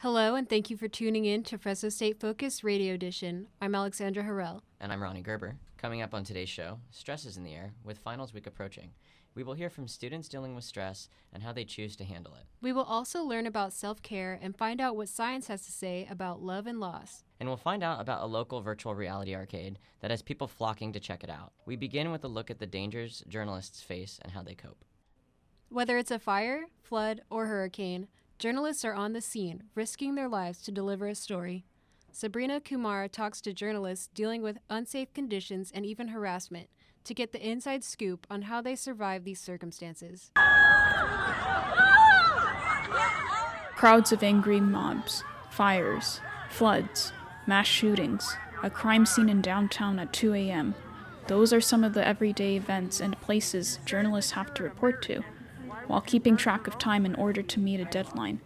Hello, and thank you for tuning in to Fresno State Focus Radio Edition. I'm Alexandra Harrell. And I'm Ronnie Gerber. Coming up on today's show, stress is in the air, with finals week approaching. We will hear from students dealing with stress and how they choose to handle it. We will also learn about self-care and find out what science has to say about love and loss. And we'll find out about a local virtual reality arcade that has people flocking to check it out. We begin with a look at the dangers journalists face and how they cope. Whether it's a fire, flood, or hurricane, journalists are on the scene, risking their lives to deliver a story. Sabrina Kumar talks to journalists dealing with unsafe conditions and even harassment to get the inside scoop on how they survive these circumstances. Crowds of angry mobs, fires, floods, mass shootings, a crime scene in downtown at 2 a.m. Those are some of the everyday events and places journalists have to report to, while keeping track of time in order to meet a deadline.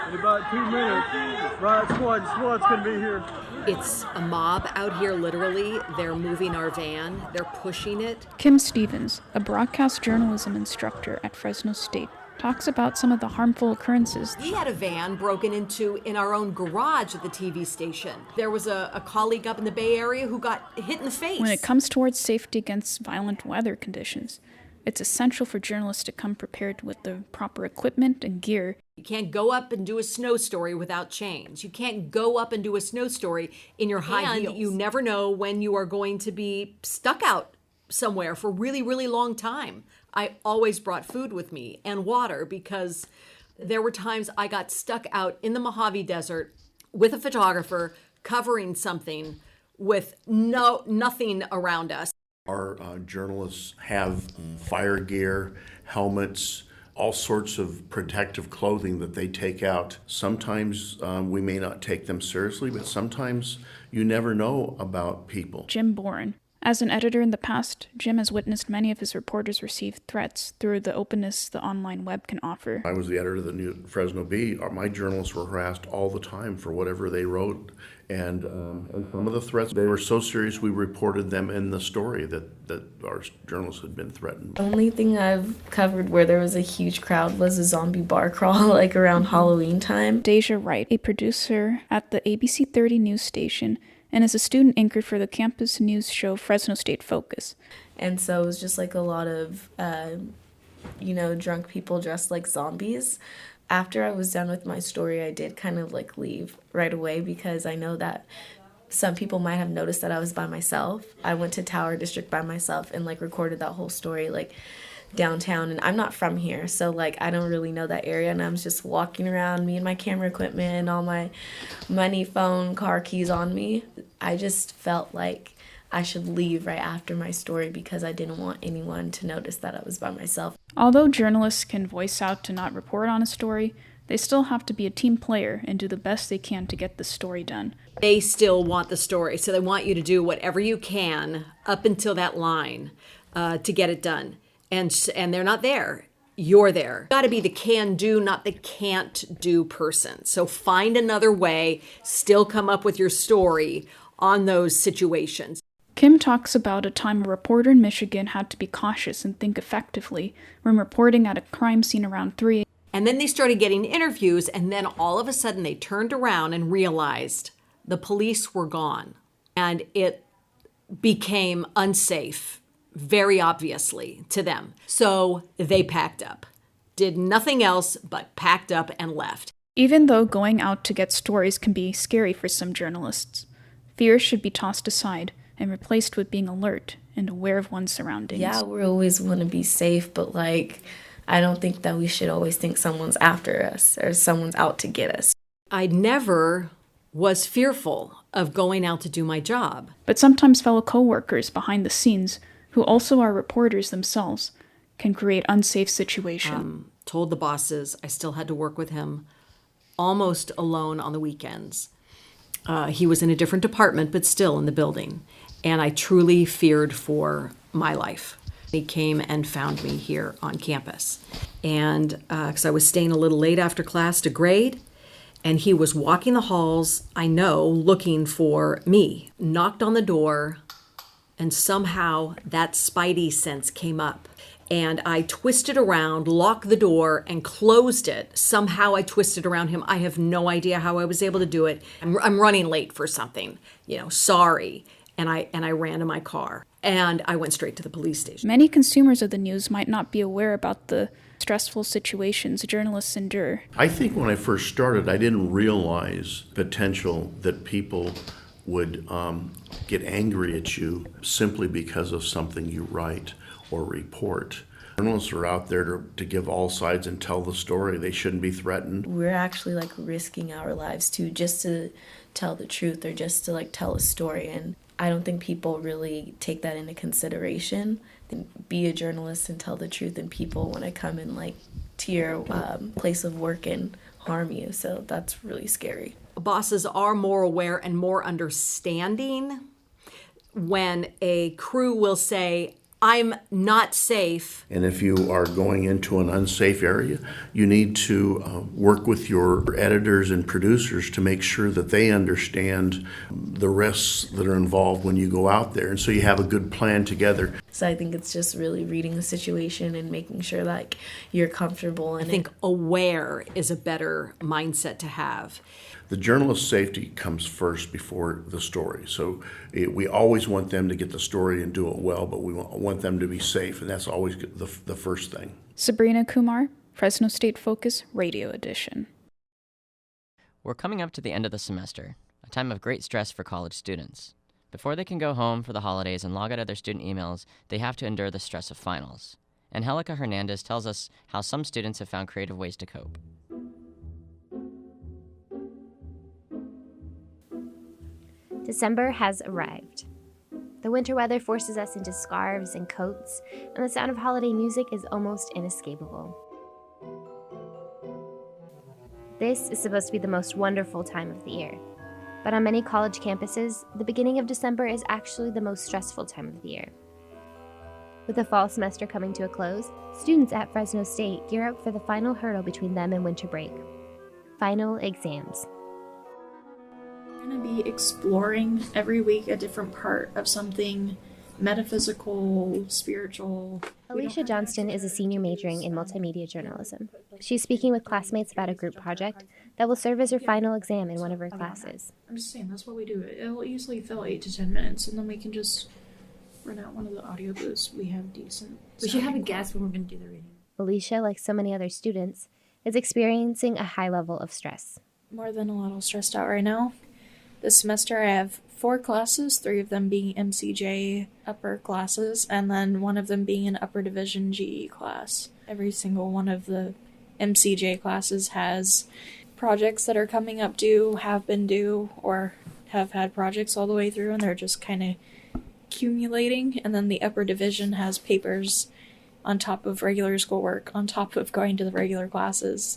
In about 2 minutes, right, squad's gonna be here. It's a mob out here, literally. They're moving our van. They're pushing it. Kim Stevens, a broadcast journalism instructor at Fresno State, talks about some of the harmful occurrences. We had a van broken into in our own garage at the TV station. There was a colleague up in the Bay Area who got hit in the face. When it comes towards safety against violent weather conditions, it's essential for journalists to come prepared with the proper equipment and gear. You can't go up and do a snow story without chains. You can't go up and do a snow story in your high heels. You never know when you are going to be stuck out somewhere for a really, really long time. I always brought food with me and water because there were times I got stuck out in the Mojave Desert with a photographer covering something with nothing around us. Our journalists have fire gear, helmets, all sorts of protective clothing that they take out. Sometimes we may not take them seriously, but sometimes you never know about people. Jim Boren. As an editor in the past, Jim has witnessed many of his reporters receive threats through the openness the online web can offer. I was the editor of the New Fresno Bee. My journalists were harassed all the time for whatever they wrote. And some of the threats, they were so serious we reported them in the story that our journalists had been threatened. The only thing I've covered where there was a huge crowd was a zombie bar crawl, like around Halloween time. Deja Wright, a producer at the ABC 30 news station, and is a student anchor for the campus news show Fresno State Focus. And so it was just like a lot of, drunk people dressed like zombies. After I was done with my story, I did kind of like leave right away because I know that some people might have noticed that I was by myself. I went to Tower District by myself and like recorded that whole story like downtown, and I'm not from here, so like I don't really know that area, and I was just walking around, me and my camera equipment and all my money, phone, car keys on me. I just felt like I should leave right after my story because I didn't want anyone to notice that I was by myself. Although journalists can voice out to not report on a story, they still have to be a team player and do the best they can to get the story done. They still want the story, so they want you to do whatever you can up until that line to get it done. And they're not there. You're there. Got to be the can-do, not the can't-do person. So find another way, still come up with your story on those situations. Kim talks about a time a reporter in Michigan had to be cautious and think effectively when reporting at a crime scene around 3 a.m. And then they started getting interviews, and then all of a sudden they turned around and realized the police were gone. And it became unsafe, very obviously, to them. So they packed up, did nothing else but packed up and left. Even though going out to get stories can be scary for some journalists, fear should be tossed aside and replaced with being alert and aware of one's surroundings. Yeah, we always want to be safe, but like, I don't think that we should always think someone's after us or someone's out to get us. I never was fearful of going out to do my job. But sometimes fellow coworkers behind the scenes, who also are reporters themselves, can create unsafe situations. Told the bosses I still had to work with him almost alone on the weekends. He was in a different department, but still in the building. And I truly feared for my life. He came and found me here on campus. And because I was staying a little late after class to grade, and he was walking the halls, I know, looking for me. Knocked on the door, and somehow that spidey sense came up. and I twisted around, locked the door, and closed it. Somehow I twisted around him. I have no idea how I was able to do it. I'm running late for something, sorry. And I ran to my car, and I went straight to the police station. Many consumers of the news might not be aware about the stressful situations journalists endure. I think when I first started, I didn't realize potential that people would get angry at you simply because of something you write or report. Journalists are out there to give all sides and tell the story. They shouldn't be threatened. We're actually risking our lives too, just to tell the truth or just to tell a story. And I don't think people really take that into consideration. Be a journalist and tell the truth, and people want to come in to your place of work and harm you. So that's really scary. Bosses are more aware and more understanding when a crew will say, I'm not safe. And if you are going into an unsafe area, you need to work with your editors and producers to make sure that they understand the risks that are involved when you go out there. And so you have a good plan together. So I think it's just really reading the situation and making sure you're comfortable in it. I think aware is a better mindset to have. The journalist's safety comes first before the story. So we always want them to get the story and do it well, but we want them to be safe, and that's always the first thing. Sabrina Kumar, Fresno State Focus Radio Edition. We're coming up to the end of the semester, a time of great stress for college students. Before they can go home for the holidays and log out of their student emails, they have to endure the stress of finals. Angelica Hernandez tells us how some students have found creative ways to cope. December has arrived. The winter weather forces us into scarves and coats, and the sound of holiday music is almost inescapable. This is supposed to be the most wonderful time of the year, but on many college campuses, the beginning of December is actually the most stressful time of the year. With the fall semester coming to a close, students at Fresno State gear up for the final hurdle between them and winter break: final exams. We're going to be exploring every week a different part of something metaphysical, spiritual. Alicia Johnston is a senior majoring in multimedia journalism. She's speaking with classmates about a group project that will serve as her final exam in one of her classes. I'm just saying, that's what we do. It'll easily fill 8 to 10 minutes, and then we can just run out one of the audio booths. We have decent. We should have a guest when we're going to do the reading. Alicia, like so many other students, is experiencing a high level of stress. More than a little stressed out right now. This semester I have 4 classes, 3 of them being MCJ upper classes, and then one of them being an upper division GE class. Every single one of the MCJ classes has projects that are coming up due, have been due, or have had projects all the way through, and they're just kind of accumulating. And then the upper division has papers on top of regular schoolwork, on top of going to the regular classes.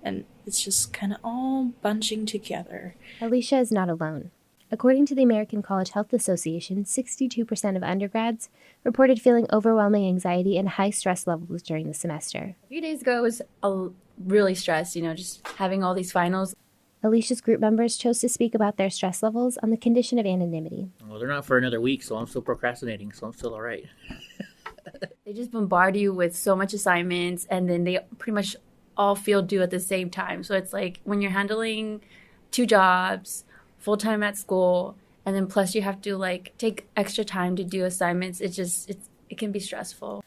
And it's just kind of all bunching together. Alicia is not alone. According to the American College Health Association, 62% of undergrads reported feeling overwhelming anxiety and high stress levels during the semester. A few days ago, I was really stressed, just having all these finals. Alicia's group members chose to speak about their stress levels on the condition of anonymity. Well, they're not for another week, so I'm still procrastinating, so I'm still all right. They just bombard you with so much assignments, and then they pretty much all feel due at the same time. So it's like when you're handling 2 jobs, full-time at school, and then plus you have to take extra time to do assignments, it can be stressful.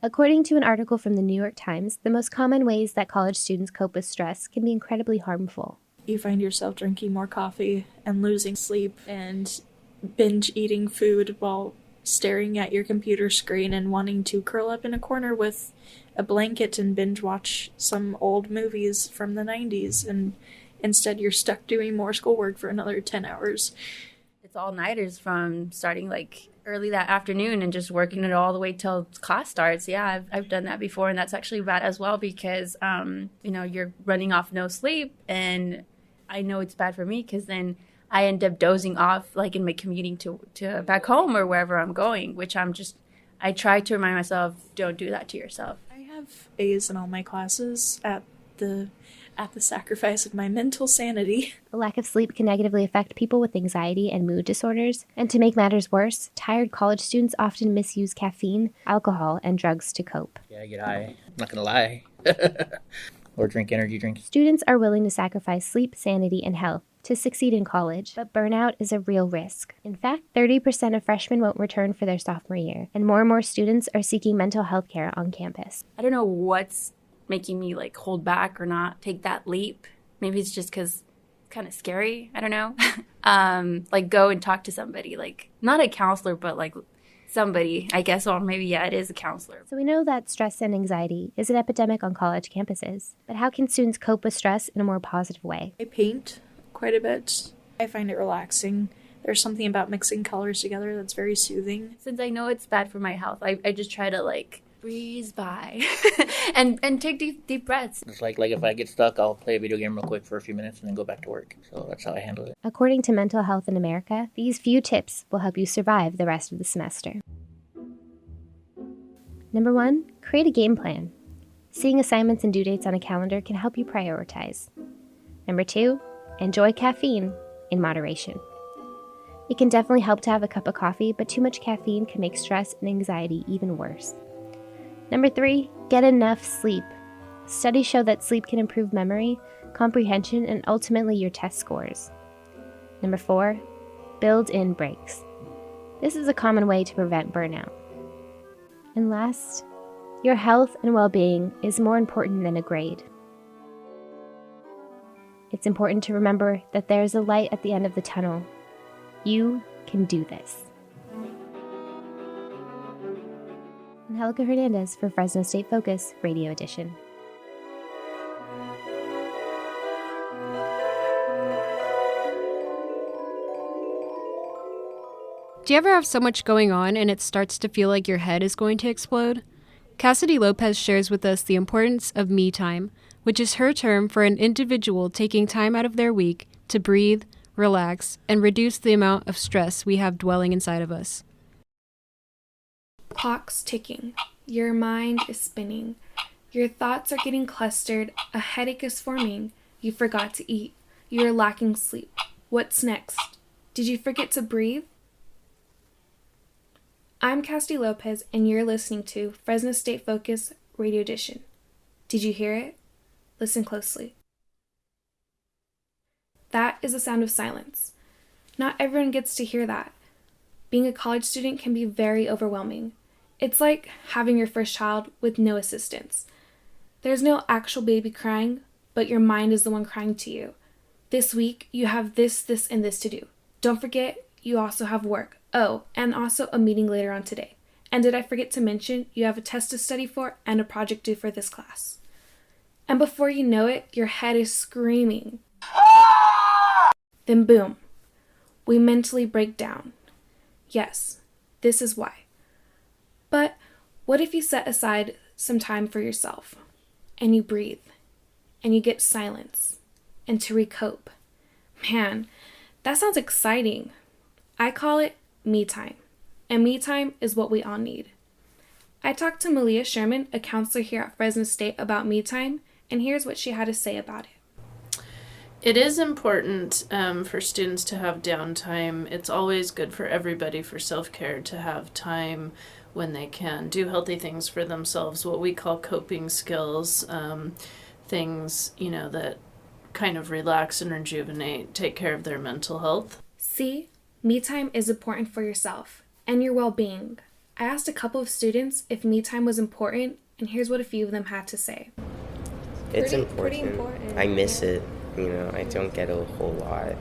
According to an article from the New York Times, the most common ways that college students cope with stress can be incredibly harmful. You find yourself drinking more coffee and losing sleep and binge eating food while staring at your computer screen and wanting to curl up in a corner with a blanket and binge watch some old movies from the 90s, and instead you're stuck doing more schoolwork for another 10 hours. It's all-nighters from starting early that afternoon and just working it all the way till class starts. Yeah, I've done that before, and that's actually bad as well because, you're running off no sleep, and I know it's bad for me because then I end up dozing off in my commuting to back home or wherever I'm going, which I try to remind myself, don't do that to yourself. I have A's in all my classes at the at the sacrifice of my mental sanity. A lack of sleep can negatively affect people with anxiety and mood disorders, and to make matters worse, tired college students often misuse caffeine, alcohol, and drugs to cope. Yeah, I get high. I'm not gonna lie. Or drink energy drinks. Students are willing to sacrifice sleep, sanity, and health to succeed in college, but burnout is a real risk. In fact, 30% of freshmen won't return for their sophomore year, and more students are seeking mental health care on campus. I don't know what's making me like hold back or not take that leap. Maybe it's just because it's kind of scary. I don't know. Like go and talk to somebody, like not a counselor, but like somebody, I guess, or maybe, yeah, it is a counselor. So we know that stress and anxiety is an epidemic on college campuses, but how can students cope with stress in a more positive way? I paint quite a bit. I find it relaxing. There's something about mixing colors together that's very soothing. Since I know it's bad for my health, I just try to like breeze by and take deep breaths. It's like if I get stuck, I'll play a video game real quick for a few minutes and then go back to work. So that's how I handle it. According to Mental Health in America, these few tips will help you survive the rest of the semester. Number 1, create a game plan. Seeing assignments and due dates on a calendar can help you prioritize. Number 2, enjoy caffeine in moderation. It can definitely help to have a cup of coffee, but too much caffeine can make stress and anxiety even worse. Number 3, get enough sleep. Studies show that sleep can improve memory, comprehension, and ultimately your test scores. Number 4, build in breaks. This is a common way to prevent burnout. And last, your health and well-being is more important than a grade. It's important to remember that there is a light at the end of the tunnel. You can do this. Angelica Hernandez for Fresno State Focus Radio Edition. Do you ever have so much going on and it starts to feel like your head is going to explode? Cassidy Lopez shares with us the importance of me time, which is her term for an individual taking time out of their week to breathe, relax, and reduce the amount of stress we have dwelling inside of us. Clock's ticking. Your mind is spinning. Your thoughts are getting clustered. A headache is forming. You forgot to eat. You are lacking sleep. What's next? Did you forget to breathe? I'm Cassidy Lopez, and you're listening to Fresno State Focus Radio Edition. Did you hear it? Listen closely. That is the sound of silence. Not everyone gets to hear that. Being a college student can be very overwhelming. It's like having your first child with no assistance. There's no actual baby crying, but your mind is the one crying to you. This week, you have this, and this to do. Don't forget, you also have work. Oh, and also a meeting later on today. And did I forget to mention, you have a test to study for and a project due for this class. And before you know it, your head is screaming. Then boom, we mentally break down. Yes, this is why. But what if you set aside some time for yourself, and you breathe, and you get silence, and to recope? Man, that sounds exciting. I call it me time, and me time is what we all need. I talked to Malia Sherman, a counselor here at Fresno State, about me time, and here's what she had to say about it. It is important for students to have downtime. It's always good for everybody for self-care to have time when they can do healthy things for themselves, what we call coping skills, things, that kind of relax and rejuvenate, take care of their mental health. See, me time is important for yourself and your well-being. I asked a couple of students if me time was important, and here's what a few of them had to say. It's important. I miss it. I don't get a whole lot.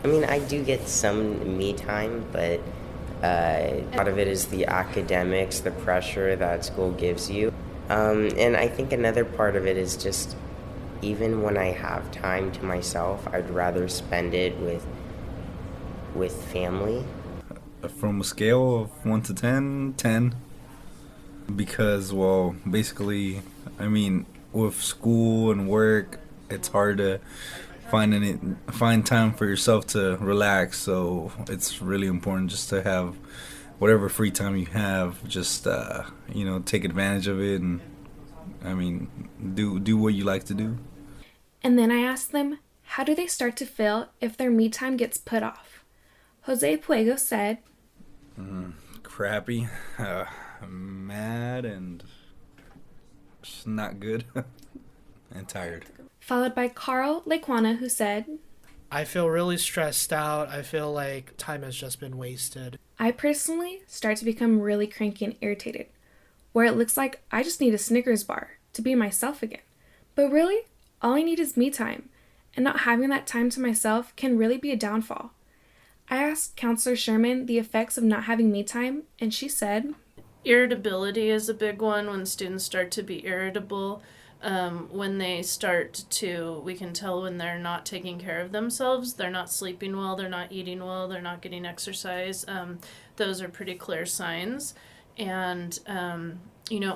I do get some me time, but a lot of it is the academics, the pressure that school gives you. And I think another part of it is just, even when I have time to myself, I'd rather spend it with family. From a scale of 1 to 10, 10. Because, basically, with school and work, it's hard to find time for yourself to relax. So it's really important just to have whatever free time you have, just take advantage of it and do what you like to do. And then I asked them, how do they start to feel if their me time gets put off? Jose Puego said, Crappy, mad, and just not good, and tired. Followed by Carl Lequana, who said, I feel really stressed out. I feel like time has just been wasted. I personally start to become really cranky and irritated, where it looks like I just need a Snickers bar to be myself again. But really, all I need is me time, and not having that time to myself can really be a downfall. I asked Counselor Sherman the effects of not having me time, and she said, irritability is a big one when students start to be irritable. When they start to, we can tell when they're not taking care of themselves, they're not sleeping well, they're not eating well, they're not getting exercise. Those are pretty clear signs. And,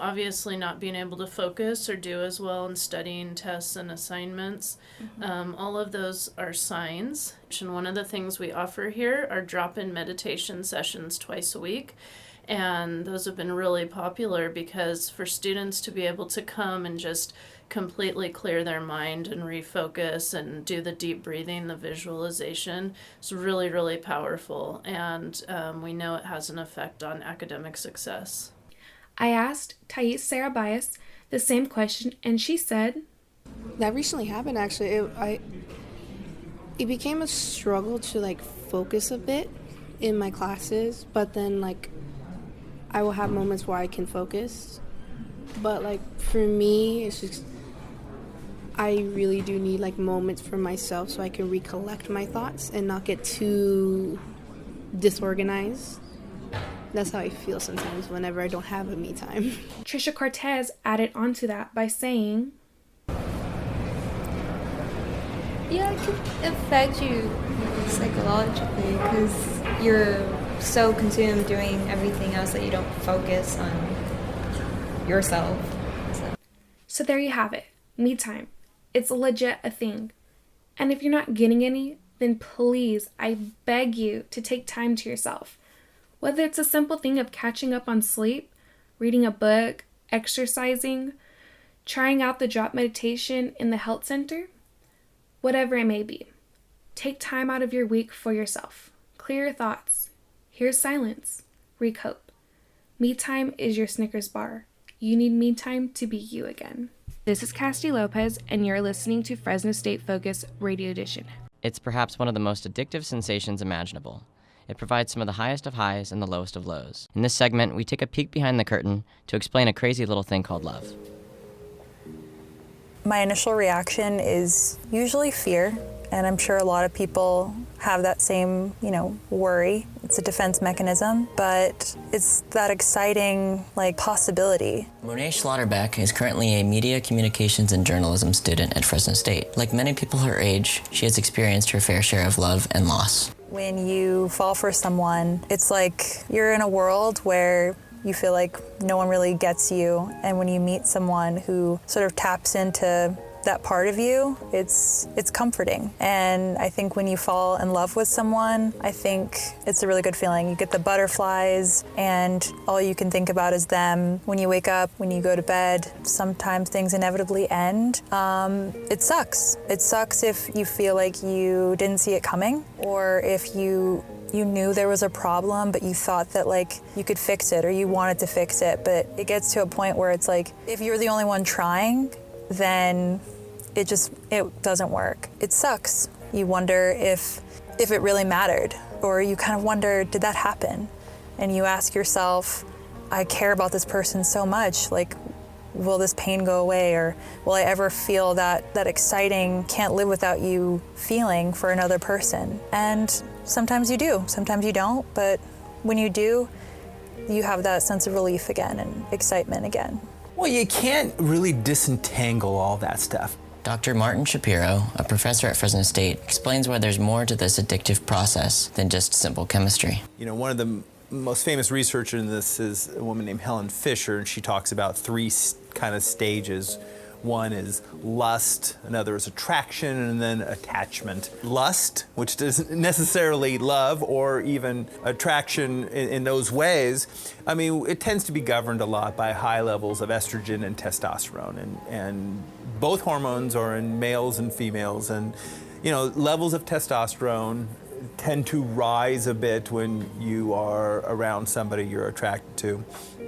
obviously not being able to focus or do as well in studying tests and assignments. All of those are signs. And one of the things we offer here are drop-in meditation sessions twice a week. And those have been really popular because for students to be able to come and just completely clear their mind and refocus and do the deep breathing, the visualization, is really, really powerful. And we know it has an effect on academic success. I asked Thais Sarabias the same question, and she said, that recently happened, actually. It became a struggle to, focus a bit in my classes, but then, I will have moments where I can focus. But, for me, it's just, I really do need, moments for myself so I can recollect my thoughts and not get too disorganized. That's how I feel sometimes whenever I don't have a me time. Trisha Cortez added on to that by saying, yeah, it can affect you psychologically because you're so consumed doing everything else that you don't focus on yourself. So there you have it, me time. It's legit a thing. And if you're not getting any, then please, I beg you to take time to yourself. Whether it's a simple thing of catching up on sleep, reading a book, exercising, trying out the drop meditation in the health center, whatever it may be. Take time out of your week for yourself. Clear your thoughts. Here's silence. Recope. Me time is your Snickers bar. You need me time to be you again. This is Cassidy Lopez, and you're listening to Fresno State Focus Radio Edition. It's perhaps one of the most addictive sensations imaginable. It provides some of the highest of highs and the lowest of lows. In this segment, we take a peek behind the curtain to explain a crazy little thing called love. My initial reaction is usually fear, and I'm sure a lot of people have that same, worry. It's a defense mechanism, but it's that exciting, possibility. Monet Schlotterbeck is currently a media communications and journalism student at Fresno State. Like many people her age, she has experienced her fair share of love and loss. When you fall for someone, it's like you're in a world where you feel like no one really gets you, and when you meet someone who sort of taps into that part of you, it's comforting. And I think when you fall in love with someone, I think it's a really good feeling. You get the butterflies and all you can think about is them. When you wake up, when you go to bed, sometimes things inevitably end. It sucks. It sucks if you feel like you didn't see it coming, or if you knew there was a problem, but you thought that you could fix it or you wanted to fix it. But it gets to a point where it's if you're the only one trying, then it doesn't work. It sucks. You wonder if it really mattered, or you kind of wonder, did that happen? And you ask yourself, I care about this person so much, will this pain go away, or will I ever feel that exciting, can't live without you feeling for another person? And sometimes you do, sometimes you don't, but when you do, you have that sense of relief again and excitement again. Well, you can't really disentangle all that stuff. Dr. Martin Shapiro, a professor at Fresno State, explains why there's more to this addictive process than just simple chemistry. One of the most famous researchers in this is a woman named Helen Fisher, and she talks about three kind of stages. One is lust, another is attraction, and then attachment. Lust, which isn't necessarily love or even attraction in those ways, it tends to be governed a lot by high levels of estrogen and testosterone. And Both hormones are in males and females, and levels of testosterone tend to rise a bit when you are around somebody you're attracted to.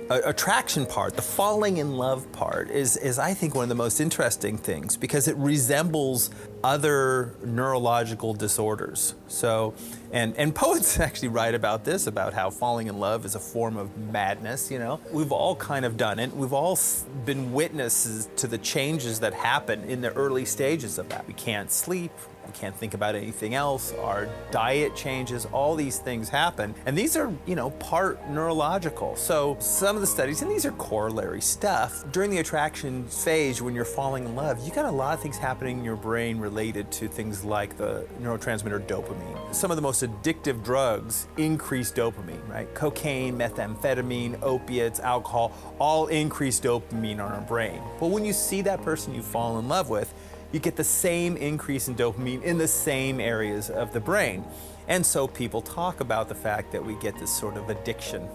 Attraction part, the falling in love part, is I think one of the most interesting things because it resembles other neurological disorders. So, and poets actually write about this, about how falling in love is a form of madness, We've all kind of done it. We've all been witnesses to the changes that happen in the early stages of that. We can't sleep. We can't think about anything else. Our diet changes. All these things happen. And these are, part neurological. So some of the studies, and these are corollary stuff, during the attraction phase when you're falling in love, you got a lot of things happening in your brain related to things like the neurotransmitter dopamine. Some of the most addictive drugs increase dopamine, right? Cocaine, methamphetamine, opiates, alcohol, all increase dopamine on our brain. Well, when you see that person you fall in love with, you get the same increase in dopamine in the same areas of the brain. And so people talk about the fact that we get this sort of addiction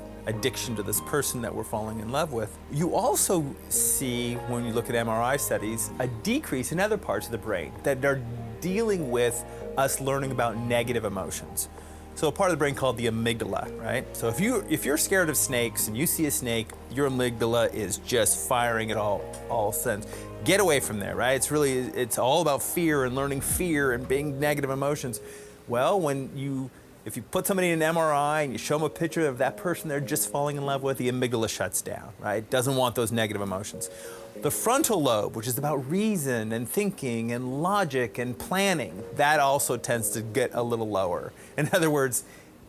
to this person that we're falling in love with. You also see, when you look at MRI studies, a decrease in other parts of the brain that are dealing with us learning about negative emotions. So a part of the brain called the amygdala, right? So if you're scared of snakes and you see a snake, your amygdala is just firing at all sense. Get away from there, right? It's all about fear and learning fear and being negative emotions. Well, if you put somebody in an MRI and you show them a picture of that person they're just falling in love with, the amygdala shuts down, right? It doesn't want those negative emotions. The frontal lobe, which is about reason and thinking and logic and planning, that also tends to get a little lower. In other words,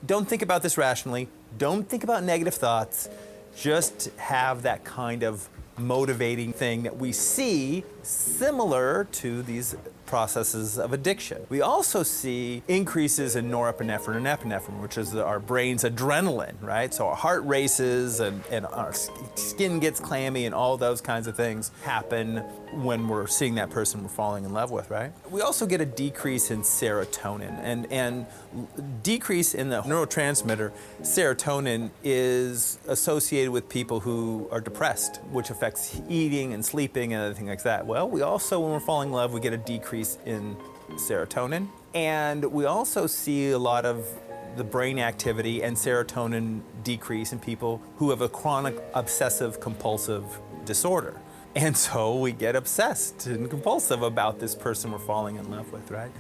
don't think about this rationally. Don't think about negative thoughts. Just have that kind of motivating thing that we see similar to these processes of addiction. We also see increases in norepinephrine and epinephrine, which is our brain's adrenaline, right? So our heart races and our skin gets clammy and all those kinds of things happen when we're seeing that person we're falling in love with, right? We also get a decrease in serotonin, and decrease in the neurotransmitter serotonin is associated with people who are depressed, which affects eating and sleeping and everything like that. Well, we also, when we're falling in love, we get a decrease in serotonin, and we also see a lot of the brain activity and serotonin decrease in people who have a chronic obsessive compulsive disorder. And so we get obsessed and compulsive about this person we're falling in love with, right?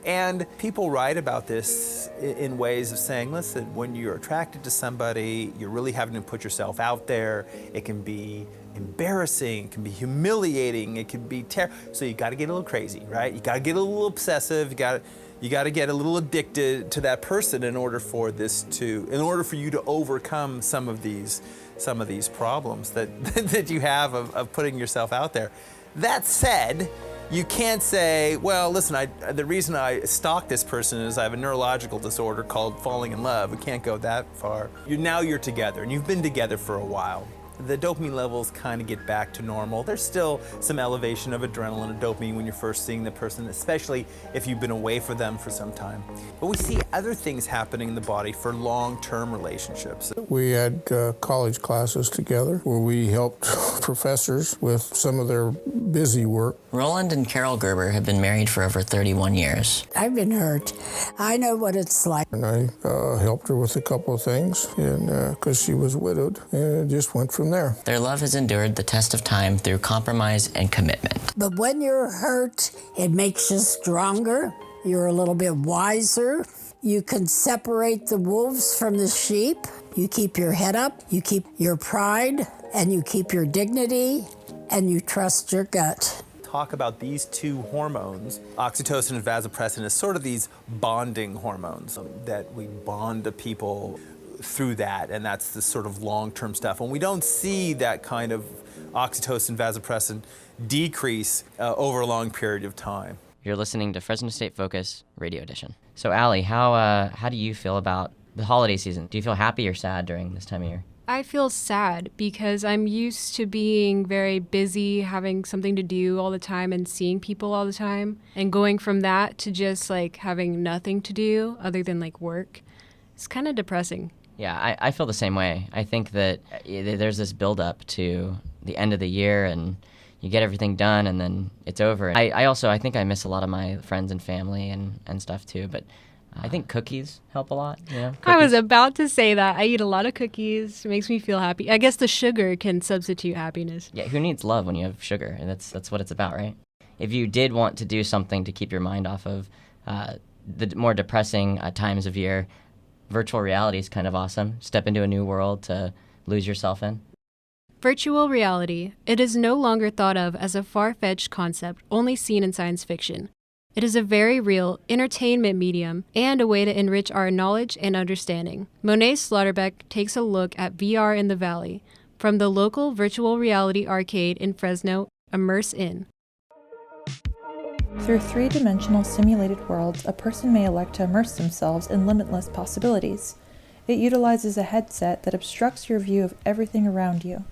And people write about this in ways of saying, listen, when you're attracted to somebody, you're really having to put yourself out there. It can be embarrassing, it can be humiliating, it can be terrible. So you got to get a little crazy, right? You got to get a little obsessive. You got to get a little addicted to that person in order for you to overcome some of these problems that you have of putting yourself out there. That said, you can't say, well, listen, the reason I stalk this person is I have a neurological disorder called falling in love. We can't go that far. Now you're together, and you've been together for a while. The dopamine levels kind of get back to normal. There's still some elevation of adrenaline and dopamine when you're first seeing the person, especially if you've been away from them for some time. But we see other things happening in the body for long-term relationships. We had college classes together where we helped professors with some of their busy work. Roland and Carol Gerber have been married for over 31 years. I've been hurt. I know what it's like. And I helped her with a couple of things, and because she was widowed, and it just went from there. Their love has endured the test of time through compromise and commitment. But when you're hurt, it makes you stronger. You're a little bit wiser. You can separate the wolves from the sheep. You keep your head up, you keep your pride, and you keep your dignity, and you trust your gut. Talk about these two hormones, oxytocin and vasopressin, as sort of these bonding hormones that we bond to people through that, and that's the sort of long-term stuff. And we don't see that kind of oxytocin, vasopressin decrease over a long period of time. You're listening to Fresno State Focus Radio Edition. So, Allie, how do you feel about the holiday season? Do you feel happy or sad during this time of year? I feel sad because I'm used to being very busy, having something to do all the time and seeing people all the time. And going from that to just like having nothing to do other than like work, it's kind of depressing. Yeah, I feel the same way. I think that there's this build-up to the end of the year, and you get everything done and then it's over. I think I miss a lot of my friends and family and stuff too, but I think cookies help a lot. I was about to say that. I eat a lot of cookies. It makes me feel happy. I guess the sugar can substitute happiness. Yeah, who needs love when you have sugar? And that's what it's about, right? If you did want to do something to keep your mind off of the more depressing times of year, virtual reality is kind of awesome. Step into a new world to lose yourself in. Virtual reality. It is no longer thought of as a far-fetched concept only seen in science fiction. It is a very real entertainment medium and a way to enrich our knowledge and understanding. Monet Slaughterbeck takes a look at VR in the Valley from the local virtual reality arcade in Fresno, Immerse In. Through three-dimensional simulated worlds, a person may elect to immerse themselves in limitless possibilities. It utilizes a headset that obstructs your view of everything around you,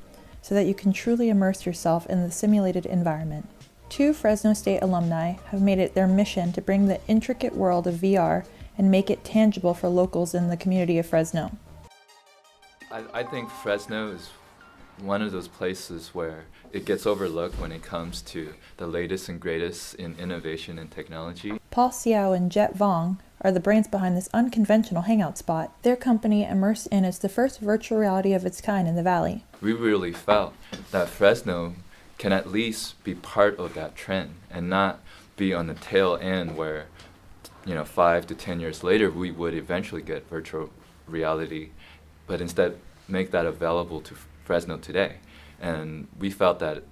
so that you can truly immerse yourself in the simulated environment. 2 Fresno State alumni have made it their mission to bring the intricate world of VR and make it tangible for locals in the community of Fresno. I think Fresno is one of those places where it gets overlooked when it comes to the latest and greatest in innovation and technology. Paul Xiao and Jet Vong are the brains behind this unconventional hangout spot. Their company, Immerse In, is the first virtual reality of its kind in the valley. We really felt that Fresno can at least be part of that trend and not be on the tail end where, 5 to 10 years later we would eventually get virtual reality, but instead make that available to Fresno today. And we felt that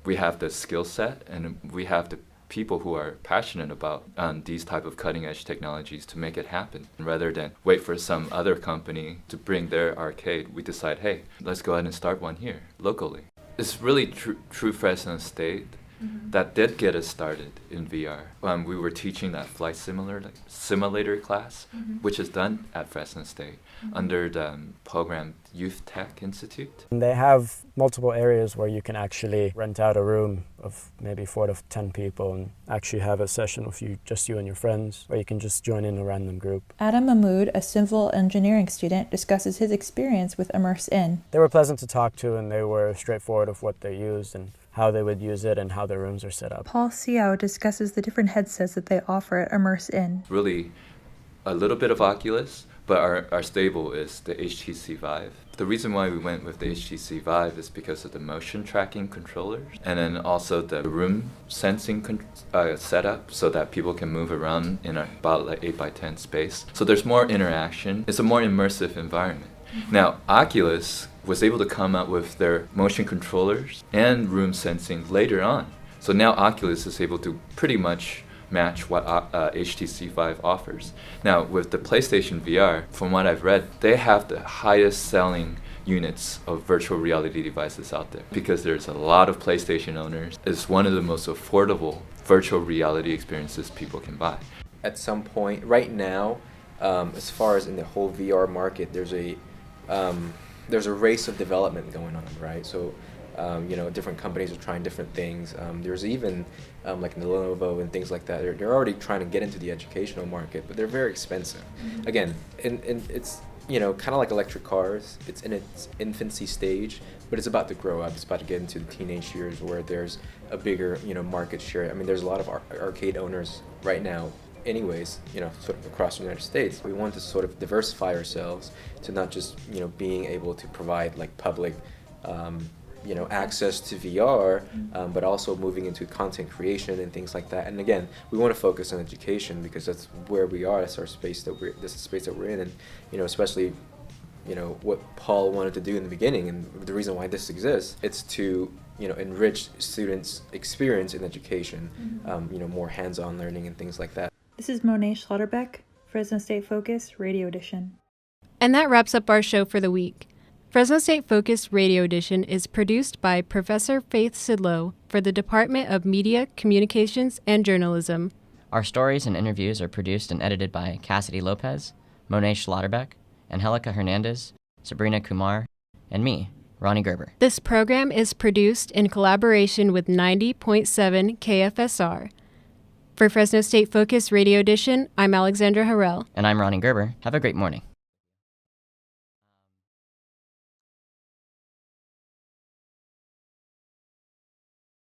we have the skill set and we have the people who are passionate about these type of cutting edge technologies to make it happen. And rather than wait for some other company to bring their arcade, we decide, hey, let's go ahead and start one here locally. It's really true Fresno State that did get us started in VR. We were teaching that flight simulator class, which is done at Fresno State under the program Youth Tech Institute. They have multiple areas where you can actually rent out a room of maybe 4 to 10 people and actually have a session with just you and your friends, or you can just join in a random group. Adam Mahmood, a civil engineering student, discusses his experience with Immerse In. They were pleasant to talk to and they were straightforward of what they used and how they would use it and how their rooms are set up. Paul Xiao discusses the different headsets that they offer at Immerse In. Really a little bit of Oculus, but our staple is the HTC Vive. The reason why we went with the HTC Vive is because of the motion tracking controllers and then also the room sensing setup so that people can move around in about 8x10 space. So there's more interaction. It's a more immersive environment. Now, Oculus was able to come out with their motion controllers and room sensing later on. So now Oculus is able to pretty much match what HTC Vive offers. Now, with the PlayStation VR, from what I've read, they have the highest selling units of virtual reality devices out there because there's a lot of PlayStation owners. It's one of the most affordable virtual reality experiences people can buy. At some point, right now, as far as in the whole VR market, there's a race of development going on, right? So, different companies are trying different things. There's even like Lenovo and things like that. They're already trying to get into the educational market, but they're very expensive. Again, and it's kind of like electric cars. It's in its infancy stage, but it's about to grow up. It's about to get into the teenage years where there's a bigger market share. I mean, there's a lot of arcade owners right now. Anyways, sort of across the United States, we want to sort of diversify ourselves to not just, being able to provide like public, access to VR, but also moving into content creation and things like that. And again, we want to focus on education because that's where we are. That's our space this is the space that we're in, and especially, what Paul wanted to do in the beginning, and the reason why this exists, it's to enrich students' experience in education, more hands-on learning and things like that. This is Monet Schlotterbeck, Fresno State Focus, Radio Edition. And that wraps up our show for the week. Fresno State Focus Radio Edition is produced by Professor Faith Sidlow for the Department of Media, Communications, and Journalism. Our stories and interviews are produced and edited by Cassidy Lopez, Monet Schlotterbeck, Angelica Hernandez, Sabrina Kumar, and me, Ronnie Gerber. This program is produced in collaboration with 90.7 KFSR. For Fresno State Focus Radio Edition, I'm Alexandra Harrell. And I'm Ronnie Gerber. Have a great morning.